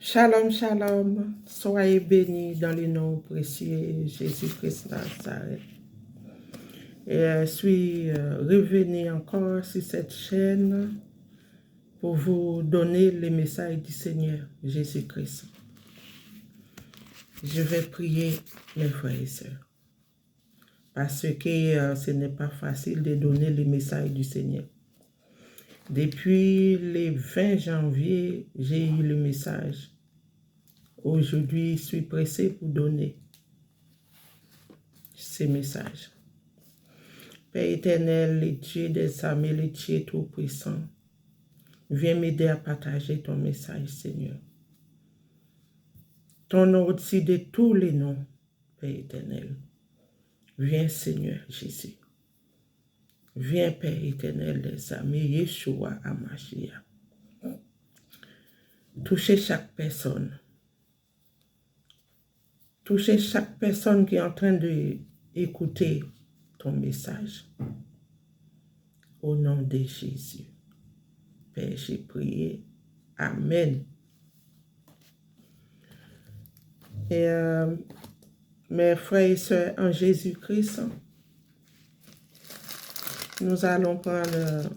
Shalom, shalom. Soyez bénis dans le nom précieux Jésus-Christ Nazareth. Et je suis revenu encore sur cette chaîne pour vous donner le message du Seigneur Jésus-Christ. Je vais prier mes frères et sœurs parce que ce n'est pas facile de donner le message du Seigneur. Depuis le 20 janvier, j'ai eu le message. Aujourd'hui, je suis pressé pour donner ce message. Père éternel, le Dieu des armées, le Dieu tout-puissant, viens m'aider à partager ton message, Seigneur. Ton nom au-dessus de tous les noms, Père éternel. Viens, Seigneur Jésus. Viens, Père éternel des armées, Yeshua Hamashiach. Touchez chaque personne. Touchez chaque personne qui est en train d'écouter ton message. Au nom de Jésus. Père, j'ai prié. Amen. Et mes frères et sœurs en Jésus-Christ, nous allons prendre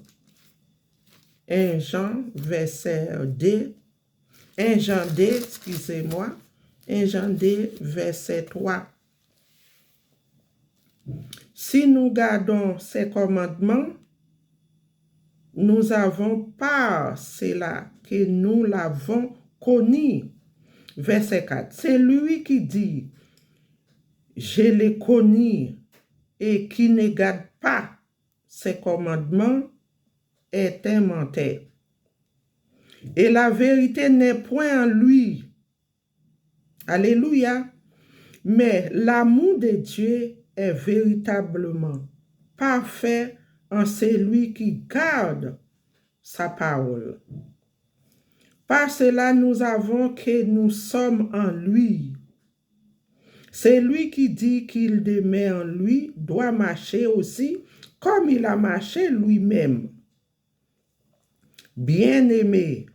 1 Jean, verset 2. 1 Jean 2, excusez-moi. 1 Jean 2, verset 3. Si nous gardons ses commandements, nous avons par cela que nous l'avons connu. Verset 4. C'est lui qui dit, je l'ai connu et qui ne garde pas ses commandements est un menteur. Et la vérité n'est point en lui. Alléluia. Mais l'amour de Dieu est véritablement parfait en celui qui garde sa parole. Par cela, nous avons que nous sommes en lui. Celui qui dit qu'il demeure en lui doit marcher aussi comme il a marché lui-même. Bien-aimés,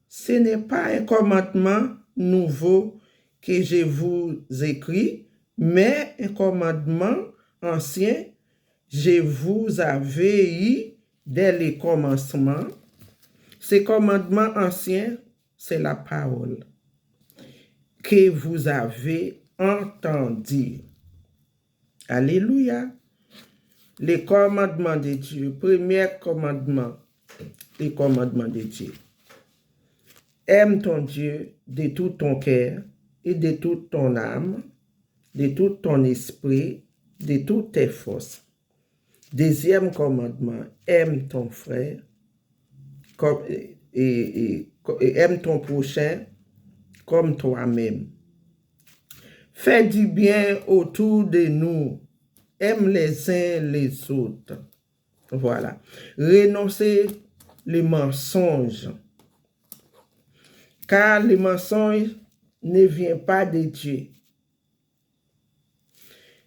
ce n'est pas un commandement nouveau que je vous écris, mais un commandement ancien, je vous avais eu dès le commencement. Ce commandement ancien, c'est la parole que vous avez entendue. Alléluia. Les commandements de Dieu, premier commandement, les commandements de Dieu. Aime ton Dieu de tout ton cœur et de toute ton âme, de tout ton esprit, de toutes tes forces. Deuxième commandement, aime ton frère et aime ton prochain comme toi-même. Fais du bien autour de nous. Aime les uns les autres. Voilà. Renoncez les mensonges. Car le mensonge ne vient pas de Dieu.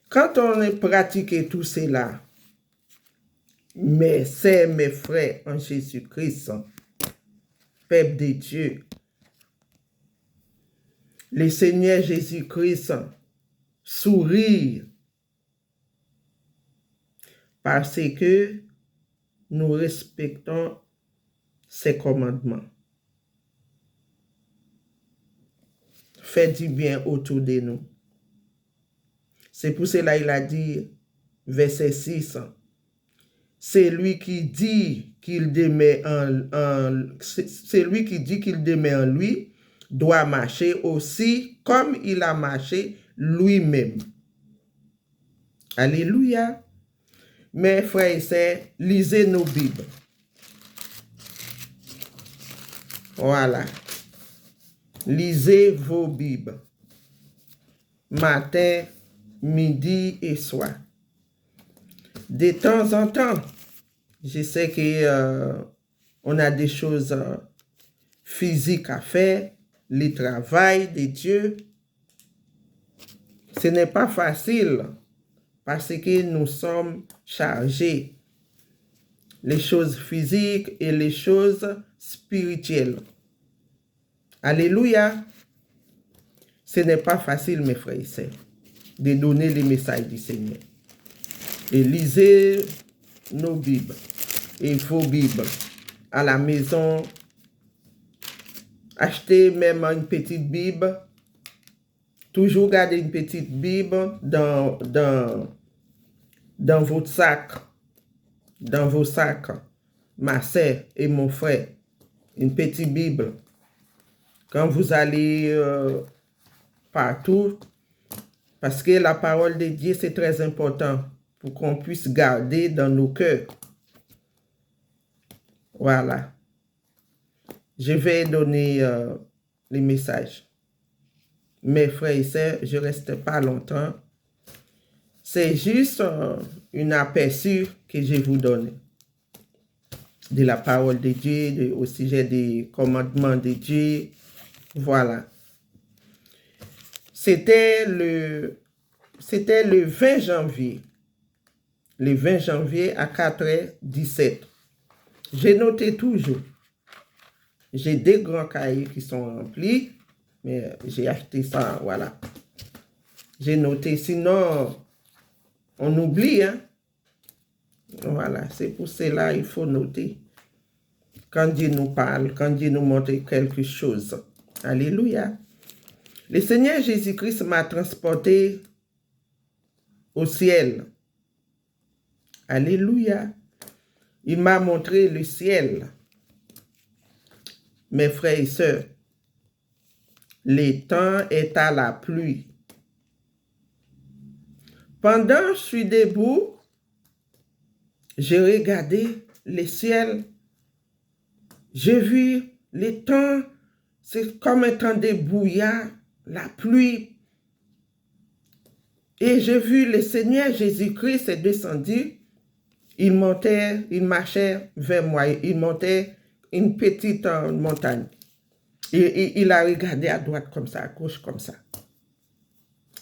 Quand on a pratiqué tout cela, mais c'est mes frères en Jésus-Christ, peuple de Dieu, le Seigneur Jésus-Christ sourit parce que nous respectons ses commandements. Faites du bien autour de nous. C'est pour cela qu'il a dit, verset 6, c'est lui qui dit qu'il demeure en lui, doit marcher aussi comme il a marché lui-même. Alléluia. Mes frères et sœurs, lisez nos Bibles. Voilà. Lisez vos Bibles. Matin, midi et soir. De temps en temps, je sais que on a des choses physiques à faire, le travail de Dieu. Ce n'est pas facile parce que nous sommes chargés. Les choses physiques et les choses spirituelles. Alléluia. Ce n'est pas facile, mes frères et sœurs, de donner les messages du Seigneur. Et lisez nos Bibles et vos Bibles à la maison. Achetez même une petite Bible. Toujours gardez une petite Bible dans votre sac. Dans vos sacs. Ma sœur et mon frère. Une petite Bible. Quand vous allez partout, parce que la parole de Dieu, c'est très important pour qu'on puisse garder dans nos cœurs. Voilà. Je vais donner les messages. Mes frères et sœurs, je ne reste pas longtemps. C'est juste un aperçu que je vous donne de la parole de Dieu, au sujet des commandements de Dieu. Voilà. C'était le 20 janvier. Le 20 janvier à 4h17. J'ai noté toujours. J'ai des grands cahiers qui sont remplis, mais j'ai acheté ça, voilà. J'ai noté, sinon, on oublie, hein. Voilà, c'est pour cela il faut noter. Quand Dieu nous parle, quand Dieu nous montre quelque chose. Alléluia. Le Seigneur Jésus-Christ m'a transporté au ciel. Alléluia. Il m'a montré le ciel. Mes frères et sœurs, le temps est à la pluie. Pendant que je suis debout, j'ai regardé le ciel. J'ai vu le temps, c'est comme un temps de brouillard, la pluie. Et j'ai vu le Seigneur Jésus-Christ est descendu. Il marchait vers moi. Il montait une petite montagne. Et il a regardé à droite comme ça, à gauche comme ça.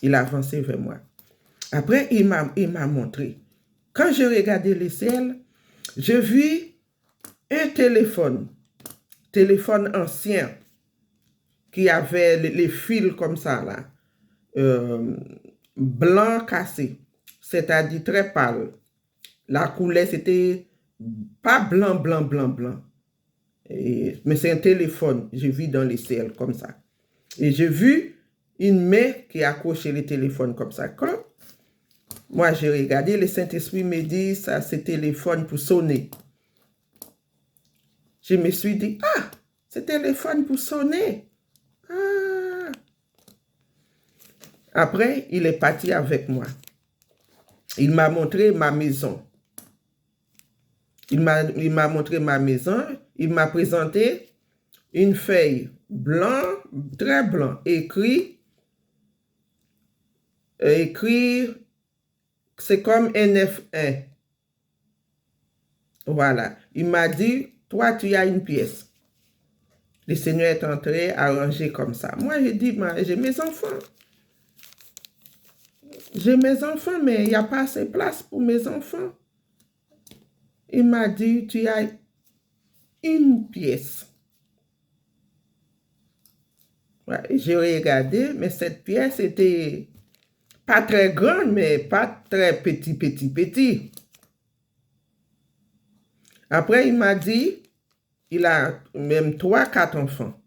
Il a avancé vers moi. Après, il m'a montré. Quand j'ai regardé le ciel, j'ai vu un téléphone ancien, qui avait les fils comme ça, là, blanc cassé, c'est-à-dire très pâle. La couleur, c'était pas blanc. Mais c'est un téléphone, j'ai vu dans les ciels comme ça. Et j'ai vu une main qui a accroché le téléphone comme ça. Quand moi j'ai regardé, le Saint-Esprit me dit, ça c'est téléphone pour sonner. Je me suis dit, ah, c'est téléphone pour sonner. Ah. Après, il est parti avec moi. Il m'a montré ma maison. Il m'a montré ma maison. Il m'a présenté une feuille blanc, très blanc, écrit, c'est comme NF1. Voilà. Il m'a dit, toi, tu as une pièce. Le Seigneur est entré à ranger comme ça. Moi, j'ai dit, j'ai mes enfants. J'ai mes enfants, mais il n'y a pas assez de place pour mes enfants. Il m'a dit, tu as une pièce. Ouais, j'ai regardé, mais cette pièce était pas très grande, mais pas très petit. Après, il m'a dit, il a même 3, 4 enfants.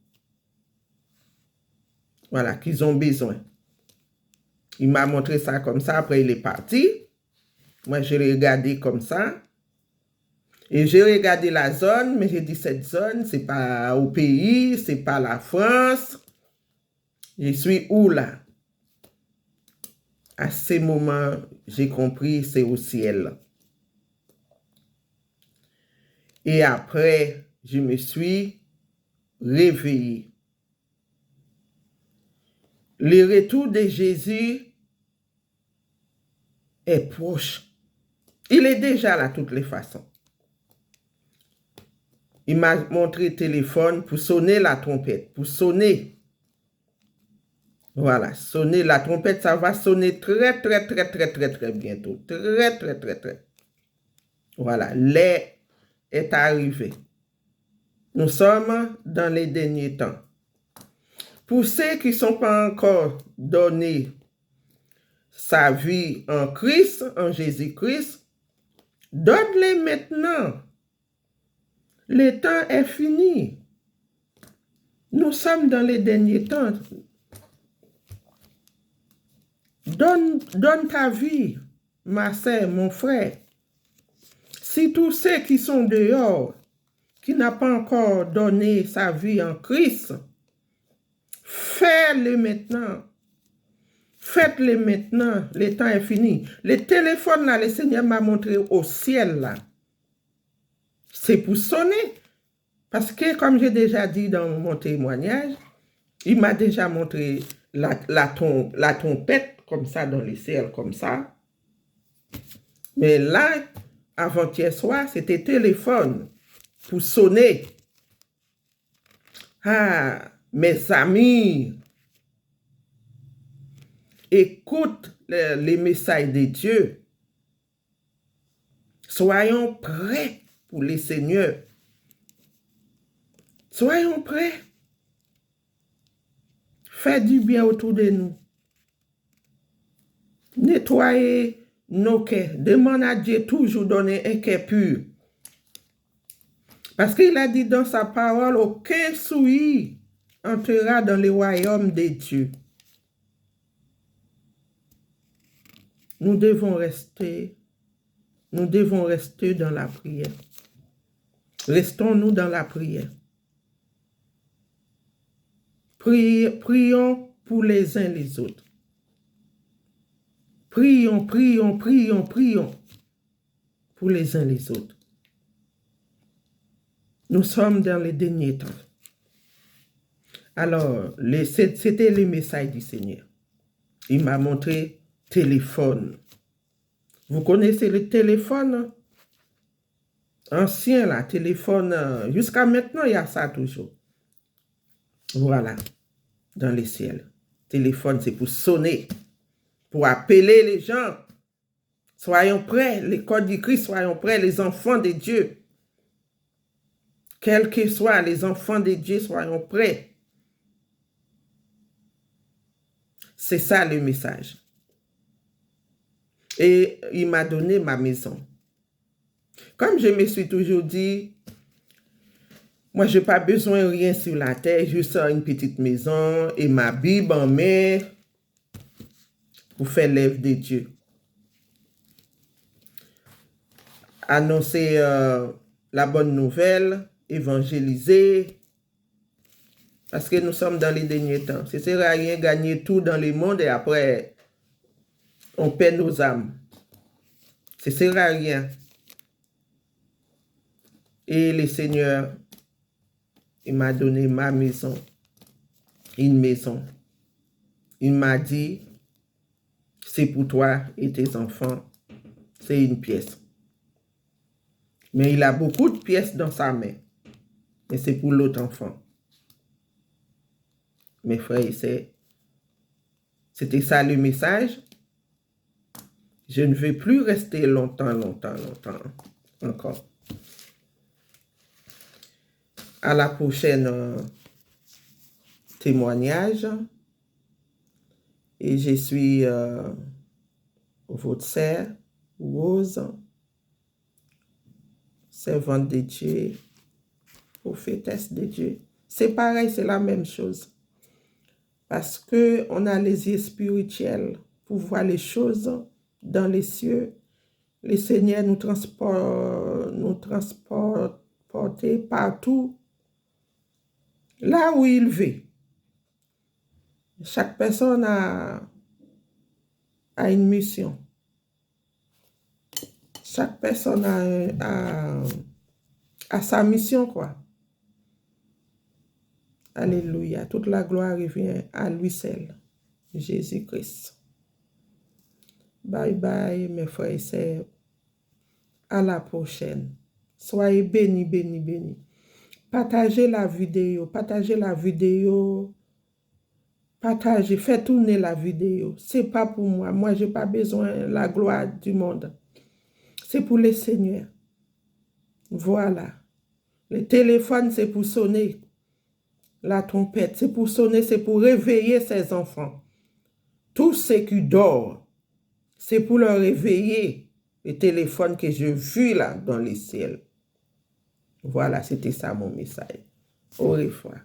Voilà, qu'ils ont besoin. Il m'a montré ça comme ça, après il est parti. Moi, j'ai regardé comme ça. Et j'ai regardé la zone, mais j'ai dit cette zone, c'est pas au pays, c'est pas la France. Je suis où là? À ce moment, j'ai compris, c'est au ciel. Et après, je me suis réveillé. Le retour de Jésus est proche. Il est déjà là de toutes les façons. Il m'a montré le téléphone pour sonner la trompette, pour sonner. Voilà, sonner la trompette, ça va sonner très bientôt. Très. Voilà, l'heure est arrivée. Nous sommes dans les derniers temps. Pour ceux qui ne sont pas encore donnés sa vie en Christ, en Jésus-Christ, donne-les maintenant. Le temps est fini. Nous sommes dans les derniers temps. Donne ta vie, ma sœur, mon frère. Si tous ceux qui sont dehors, qui n'ont pas encore donné sa vie en Christ, fais-le maintenant. Faites-le maintenant. Le temps est fini. Le téléphone, là, le Seigneur m'a montré au ciel, là. C'est pour sonner. Parce que, comme j'ai déjà dit dans mon témoignage, il m'a déjà montré la trompette, comme ça, dans le ciel, comme ça. Mais là, avant-hier soir, c'était téléphone pour sonner. Ah, mes amis, écoute les messages de Dieu. Soyons prêts pour le Seigneur. Soyons prêts. Faites du bien autour de nous. Nettoyez nos cœurs. Demande à Dieu toujours donner un cœur pur. Parce qu'il a dit dans sa parole, aucun souillé entrera dans le royaume de Dieu. Nous devons rester dans la prière. Restons-nous dans la prière. Prions pour les uns les autres. Prions pour les uns les autres. Nous sommes dans les derniers temps. Alors, c'était le message du Seigneur. Il m'a montré téléphone. Vous connaissez le téléphone ancien, là, téléphone, jusqu'à maintenant, il y a ça toujours. Voilà, dans les ciels. Téléphone, c'est pour sonner, pour appeler les gens. Soyons prêts, les corps du Christ, soyons prêts, les enfants de Dieu. Quels que soient les enfants de Dieu, soyons prêts. C'est ça le message. Et il m'a donné ma maison. Comme je me suis toujours dit, moi, je n'ai pas besoin de rien sur la terre, juste une petite maison et ma Bible en main pour faire l'œuvre de Dieu. Annoncer la bonne nouvelle, évangéliser, parce que nous sommes dans les derniers temps. Ce ne sert à rien gagner tout dans le monde et après, on perd nos âmes. Ce ne sert à rien. Et le Seigneur, il m'a donné ma maison, une maison. Il m'a dit, c'est pour toi et tes enfants, c'est une pièce. Mais il a beaucoup de pièces dans sa main. Et c'est pour l'autre enfant. Mes frères et sœurs, c'était ça le message. Je ne vais plus rester longtemps encore. À la prochaine témoignage. Et je suis votre sœur, Rose, servante de Dieu, prophétesse de Dieu. C'est pareil, c'est la même chose. Parce qu'on a les yeux spirituels pour voir les choses dans les cieux. Le Seigneur nous transporte partout, là où il veut. Chaque personne a une mission. Chaque personne a sa mission, quoi. Alléluia. Toute la gloire revient à lui seul, Jésus-Christ. Bye bye, mes frères et sœurs. À la prochaine. Soyez bénis, bénis, bénis. Partagez la vidéo. Partagez, faites tourner la vidéo. C'est pas pour moi. Moi, je n'ai pas besoin de la gloire du monde. C'est pour le Seigneur. Voilà. Le téléphone, c'est pour sonner. la trompette. C'est pour sonner, c'est pour réveiller ses enfants. Tous ceux qui dorment, c'est pour leur réveiller les téléphones que je vis là dans les ciels. Voilà, c'était ça mon message. Au revoir.